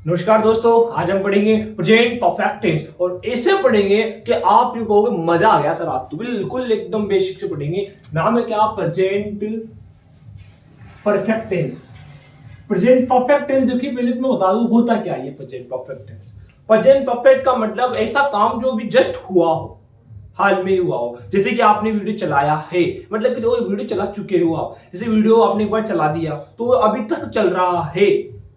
नमस्कार दोस्तों, आज हम पढ़ेंगे प्रेजेंट परफेक्ट टेंस और ऐसे पढ़ेंगे कि आप ये कहोगे मजा आ गया सर। आप तो बिल्कुल एकदम बेसिक से पढ़ेंगे। नाम है क्या? Present perfect tense. Present perfect tense देखिए, पहले तो मैं बता दूं होता क्या है ये present perfect tense. Present perfect का मतलब ऐसा काम जो भी जस्ट हुआ हो, हाल में ही हुआ हो। जैसे कि आपने वीडियो चलाया है, मतलब कि जो वीडियो चला चुके हो आप। जैसे वीडियो आपने एक बार चला दिया तो अभी तक चल रहा है।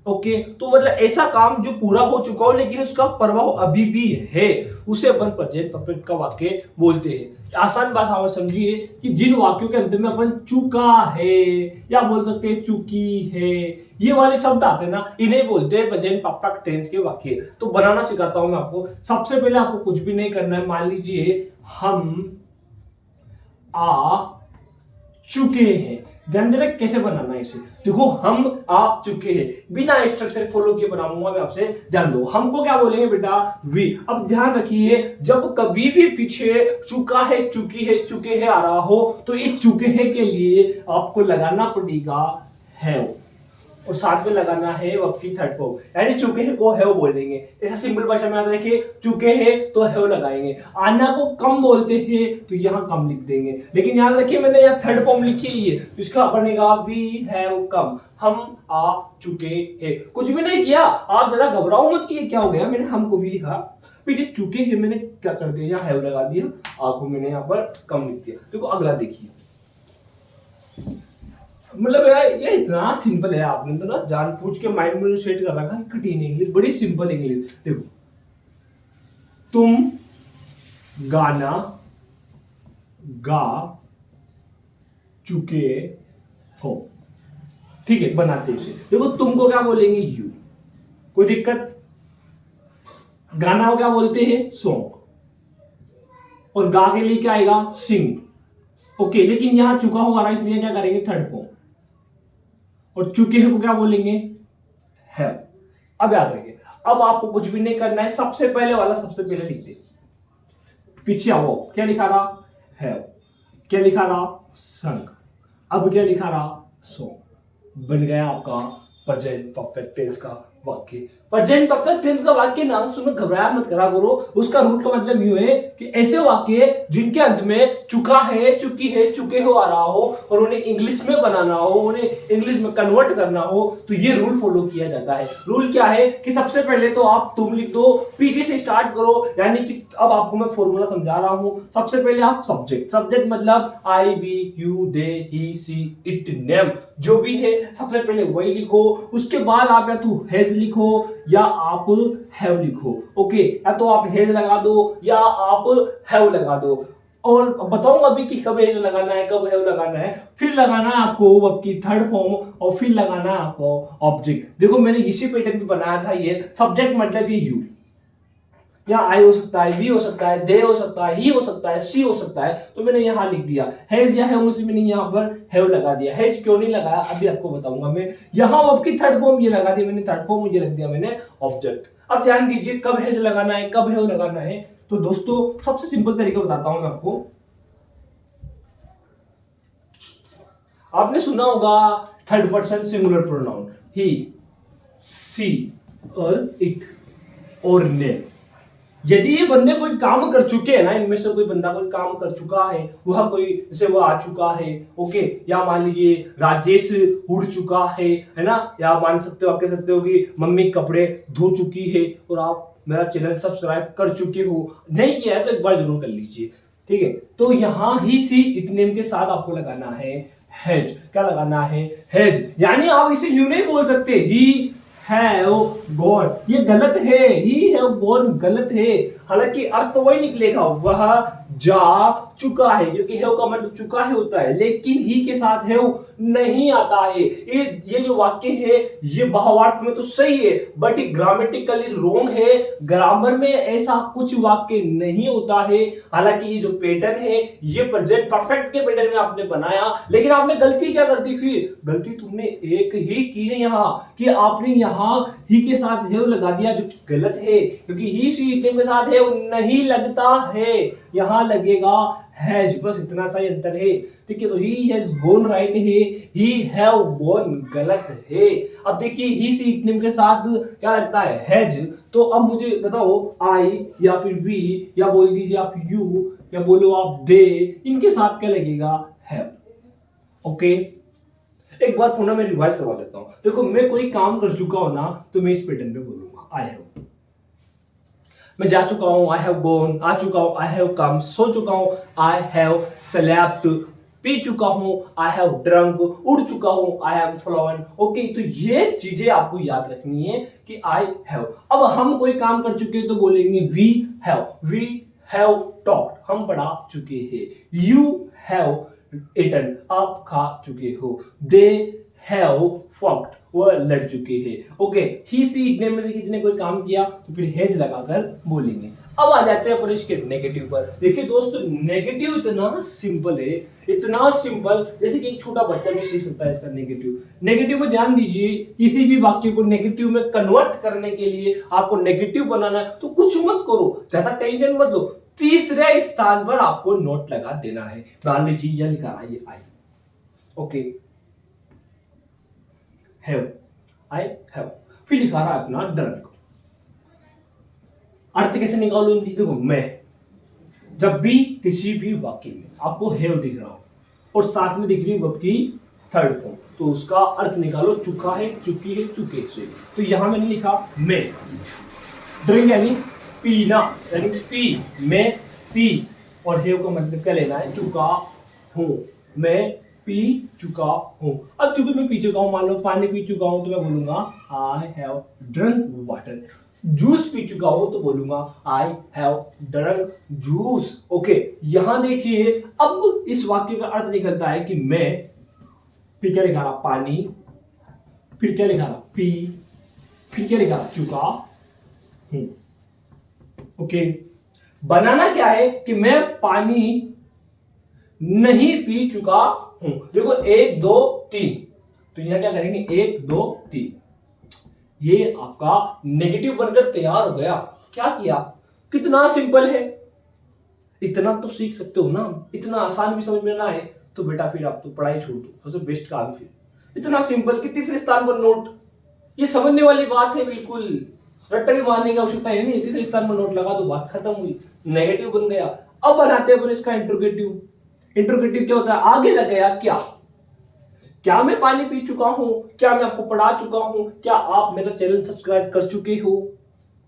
ओके, तो मतलब ऐसा काम जो पूरा हो चुका हो लेकिन उसका प्रभाव अभी भी है, उसे अपन प्रेजेंट परफेक्ट का वाक्य बोलते हैं। आसान भाषा में समझिए कि जिन वाक्यों के अंत में अपन चुका है या बोल सकते हैं चुकी है, ये वाले शब्द आते हैं ना, इन्हें बोलते हैं प्रेजेंट परफेक्ट टेंस के वाक्य। तो बनाना सिखाता हूं मैं आपको। सबसे पहले आपको कुछ भी नहीं करना है। मान लीजिए हम आ चुके हैं। ध्यान देना कैसे बनाना है इसे। देखो, हम आ चुके हैं, बिना स्ट्रक्चर फॉलो किए बनाऊंगा मैं आपसे। ध्यान दो, हमको क्या बोलेंगे बेटा? वी। अब ध्यान रखिए, जब कभी भी पीछे चुका है, चुकी है, चुके हैं आ रहा हो, तो इस चुके हैं के लिए आपको लगाना पड़ेगा है, और साथ में लगाना है वर्ब की थर्ड फॉर्म, यानी चुके हैं को हैव बोलेंगे। ऐसा सिंपल भाषा में याद रखिए, चुके हैं तो हैव लगाएंगे। आना को कम बोलते हैं तो यहाँ कम लिख देंगे, लेकिन याद रखिए मैंने यहाँ थर्ड फॉर्म लिखी है तो इसका बनेगा वी हैव कम। हम आ चुके हैं। कुछ भी नहीं किया, आप जरा घबराओ मत कि क्या हो गया। मैंने हमको भी लिखा, फिर चुके हैं मैंने क्या कर दिया, यहाँ हैव लगा दिया, आपको मैंने यहाँ पर कम लिख दिया। देखो अगला देखिए, मतलब यार ये इतना सिंपल है, आपने तो ना जानबूझ के माइंड में सेट कर रखा है कठिन इंग्लिश, बड़ी सिंपल इंग्लिश। देखो, तुम गाना गा चुके हो। ठीक है, बनाते हैं इसे। देखो, तुमको क्या बोलेंगे? यू। कोई दिक्कत? गाना को क्या बोलते हैं? सॉन्ग। और गा के लिए क्या आएगा? सिंग। ओके, लेकिन यहां चुका हुआ रहा, इसलिए क्या करेंगे? Third form. और चुके हैं को क्या बोलेंगे? है। अब याद रखिए, अब आपको कुछ भी नहीं करना है। सबसे पहले वाला सबसे पहले लिख दे, पीछे आओ। क्या लिखा रहा? है। क्या लिखा रहा? संग। अब क्या लिखा रहा? सो। बन गया आपका प्रेजेंट परफेक्ट टेंस का वाक्य। प्रेजेंट परफेक्ट टेंस का वाक्य नाम सुनो, घबराया मत करा करो। उसका रूट का मतलब यूं है कि ऐसे वाक्य जिनके अंत में चुका है, चुकी है, चुके हो आ रहा हो और उन्हें इंग्लिश में बनाना हो, उन्हें इंग्लिश में कन्वर्ट करना हो, तो ये रूल फॉलो किया जाता है। रूल क्या है कि सबसे पहले तो आप तुम लिख दो, पीछे से स्टार्ट करो। यानी कि अब आपको मैं फॉर्मूला समझा रहा हूं। सबसे पहले आप सब्जेक्ट, सब्जेक्ट मतलब I, we, you, they, he, she, it, name, जो भी है सबसे पहले वही लिखो। उसके बाद आप या तो हैज लिखो या आप हैव लिखो। ओके, या तो आप हैज लगा दो या आप हैव लगा दो। और बताऊंगा अभी कि कब हैज लगाना है, कब हैव लगाना है। फिर लगाना है आपको वर्ब की थर्ड फॉर्म और फिर लगाना है आपको ऑब्जेक्ट। देखो, मैंने इसी पैटर्न पे बनाया था। ये सब्जेक्ट मतलब ये यू, यहाँ आई हो सकता है, वी हो सकता है, दे हो सकता है, ही हो सकता है, सी हो सकता है। तो मैंने यहाँ लिख दिया हैज या हैव, मैंने यहाँ पर हैव लगा दिया। हैज क्यों नहीं लगाया अभी आपको बताऊंगा मैं। यहाँ वर्ब की थर्ड फॉर्म ये लगा दिया मैंने, थर्ड फॉर्म मुझे लग दिया मैंने ऑब्जेक्ट। अब ध्यान दीजिए कब हैज लगाना है, कब हैव लगाना है। तो दोस्तों सबसे सिंपल तरीका बताता हूं मैं आपको। आपने सुना होगा थर्ड पर्सन सिंगुलर प्रोनाउन, ही, सी और इट और ने। यदि ये बंदे कोई काम कर चुके हैं ना, इनमें से कोई बंदा कोई काम कर चुका है, वह कोई जैसे वो आ चुका है, ओके, या मान लीजिए राजेश उड़ चुका है ना, या मान सकते हो, आप कह सकते हो कि मम्मी कपड़े धो चुकी है, और आप मेरा चैनल सब्सक्राइब कर चुके हो। नहीं किया है तो एक बार जरूर कर लीजिए। ठीक है, तो यहां ही सी इट नेम के साथ आपको लगाना है हैज। क्या लगाना है? हैज। यानी आप इसे यूं नहीं बोल सकते ही हैव गॉन, ये गलत है। ही हैव गॉन गलत है। हालांकि अर्थ तो वही निकलेगा, वह जा चुका है, क्योंकि हैव का मतलब चुका है होता है, लेकिन ही के साथ हैव नहीं आता है। ये जो वाक्य है ये भावार्थ में तो सही है, बट ग्रामेटिकली रॉन्ग है। ग्रामर में ऐसा कुछ वाक्य नहीं होता है। हालांकि ये जो पैटर्न है ये प्रेजेंट परफेक्ट के पैटर्न में आपने बनाया, लेकिन आपने गलती क्या कर दी? फिर गलती तुमने एक ही की है यहाँ, कि आपने यहाँ ही के साथ हैव लगा दिया, जो कि गलत है, क्योंकि ही सी के साथ हैव नहीं लगता है। यहाँ लगेगा हैज, बस इतना सा ही अंतर है। ठीक है, तो ही हैज गॉन राइट है, ही हैव गॉन गलत है। अब देखिए ही से इटनेम के साथ क्या लगता है, हैज। तो अब मुझे बताओ आई या फिर वी या बोल दीजिए आप यू या बोलो आप दे, इनके साथ क्या लगेगा, हैव। ओके, एक बार पुनः मैं रिवाइज करवा देता हूं। देखो मैं कोई काम कर चुका हूं ना तो मैं इस पैटर्न पे बोलूंगा आई हैव। मैं जा चुका हूं, आई हैव गॉन। आ चुका हूं, आई हैव कम। सो चुका हूं, आई हैव स्लेप्ट। पी चुका हूं, आई हैव ड्रंक। उड़ चुका हूं, आई हैव फ्लोन। ओके, तो ये चीजें आपको याद रखनी है कि आई हैव। अब हम कोई काम कर चुके हैं तो बोलेंगे we have. We have talked, हम पढ़ा चुके हैं। यू हैव ईटन, आप खा चुके हो। दे हैव फॉक्ड, वो लड़ चुके हैं। ओके, ही सी इतने में से किसी ने कोई काम किया तो फिर हैज लगाकर बोलेंगे। अब आ जाते हैं पर इसके नेगेटिव पर। देखिए दोस्तों, नेगेटिव इतना सिंपल है, इतना सिंपल, जैसे कि एक छोटा बच्चा भी सीख सकता है इसका नेगेटिव। नेगेटिव में ध्यान दीजिए, किसी भी वाक्य को नेगेटिव में कन्वर्ट करने के लिए आपको नेगेटिव बनाना है तो कुछ मत करो, ज्यादा टेंशन मत लो, तीसरे स्थान पर आपको नोट लगा देना है। मान लीजिए यह लिखा है ये I. Okay, have, I have. फिर लिखा रहा है अपना ड्रंक। अर्थ कैसे निकालो, देखो मैं जब भी किसी भी वाक्य में आपको हैव दिख रहा हो और साथ में दिख रही वर्ब की थर्ड फॉर्म, तो उसका अर्थ निकालो, चुका है, चुकी है, चुके से। तो यहां मैंने लिखा मैं। ड्रिंक यानी पीना, यानी पी, मैं पी, और हैव का मतलब क्या लेना है, चुका हूं, मैं पी चुका हूं। अब चूंकि मैं पी चुका हूं, मान लो पानी पी चुका हूं तो मैं बोलूंगा I have drunk water. Juice P चुका हूं तो बोलूंगा I have drunk juice. Okay, यहां देखिए अब इस वाक्य का अर्थ निकलता है कि मैं, फिर क्या लिखा रहा, पानी, फिर क्या लिखा रहा, पी, फिर क्या लिखा रहा, चुका हूं। ओके, बनाना क्या है कि मैं पानी नहीं पी चुका हूं। देखो 1 2 3, तो यहां क्या करेंगे 1 2 3, ये आपका नेगेटिव बनकर तैयार हो गया। क्या किया, कितना सिंपल है, इतना तो सीख सकते हो ना। इतना आसान भी समझ में ना आए तो बेटा फिर आप तो पढ़ाई छोड़ दो, सबसे बेस्ट काम फिर इतना सिंपल कि तीसरे स्थान पर नोट, ये समझने वाली बात है, बिल्कुल रट्टा भी मारने की आवश्यकता है नहीं। तीसरे स्थान पर नोट लगा दो, बात खत्म हुई, नेगेटिव बन गया। अब बनाते हैं इसका इंट्रोगेटिव। इंट्रोगेटिव क्या होता है, आगे लग गया क्या, क्या मैं पानी पी चुका हूं, क्या मैं आपको पढ़ा चुका हूं, क्या आप मेरा चैनल सब्सक्राइब कर चुके हो,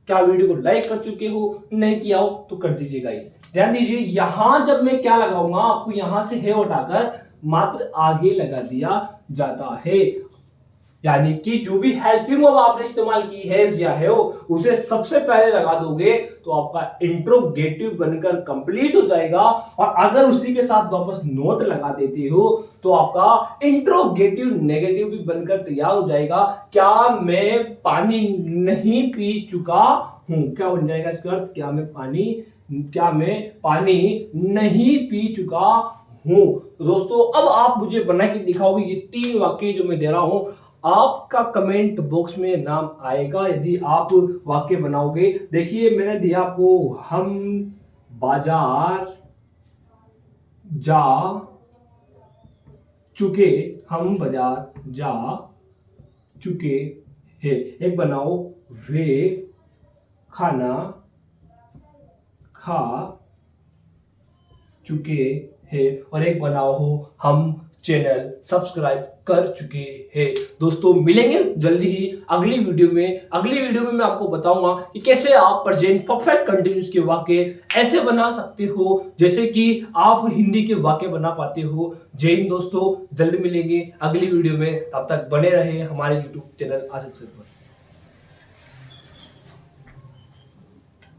क्या वीडियो को लाइक कर चुके हो, नहीं किया हो तो कर दीजिए गाइस। ध्यान दीजिए, यहां जब मैं क्या लगाऊंगा, आपको यहां से है उठाकर मात्र आगे लगा दिया जाता है। यानी कि जो भी हेल्पिंग वर्ब आपने इस्तेमाल की हैज या हैव, उसे सबसे पहले लगा दोगे तो आपका इंट्रोगेटिव बनकर कंप्लीट हो जाएगा। और अगर उसी के साथ वापस नोट लगा देते हो तो आपका इंट्रोगेटिव नेगेटिव भी बनकर तैयार हो जाएगा। क्या मैं पानी नहीं पी चुका हूं, क्या बन जाएगा इसका अर्थ, क्या मैं पानी नहीं पी चुका हूं। दोस्तों अब आप मुझे बना के दिखाओगे ये 3 वाक्य जो मैं दे रहा हूं, आपका कमेंट बॉक्स में नाम आएगा यदि आप वाक्य बनाओगे। देखिए मैंने दिया आपको, हम बाजार जा चुके, हम बाजार जा चुके हैं। एक बनाओ, वे खाना खा चुके हैं, और एक बनाओ हो, हम चैनल सब्सक्राइब कर चुके हैं। दोस्तों मिलेंगे जल्दी ही अगली वीडियो में। अगली वीडियो में मैं आपको बताऊंगा कि कैसे आप प्रेजेंट परफेक्ट कंटिन्यूअस के वाक्य ऐसे बना सकते हो जैसे कि आप हिंदी के वाक्य बना पाते हो। जय हिंद दोस्तों, जल्दी मिलेंगे अगली वीडियो में, तब तक बने रहे हमारे यूट्यूब चैनल आशिक सर पर।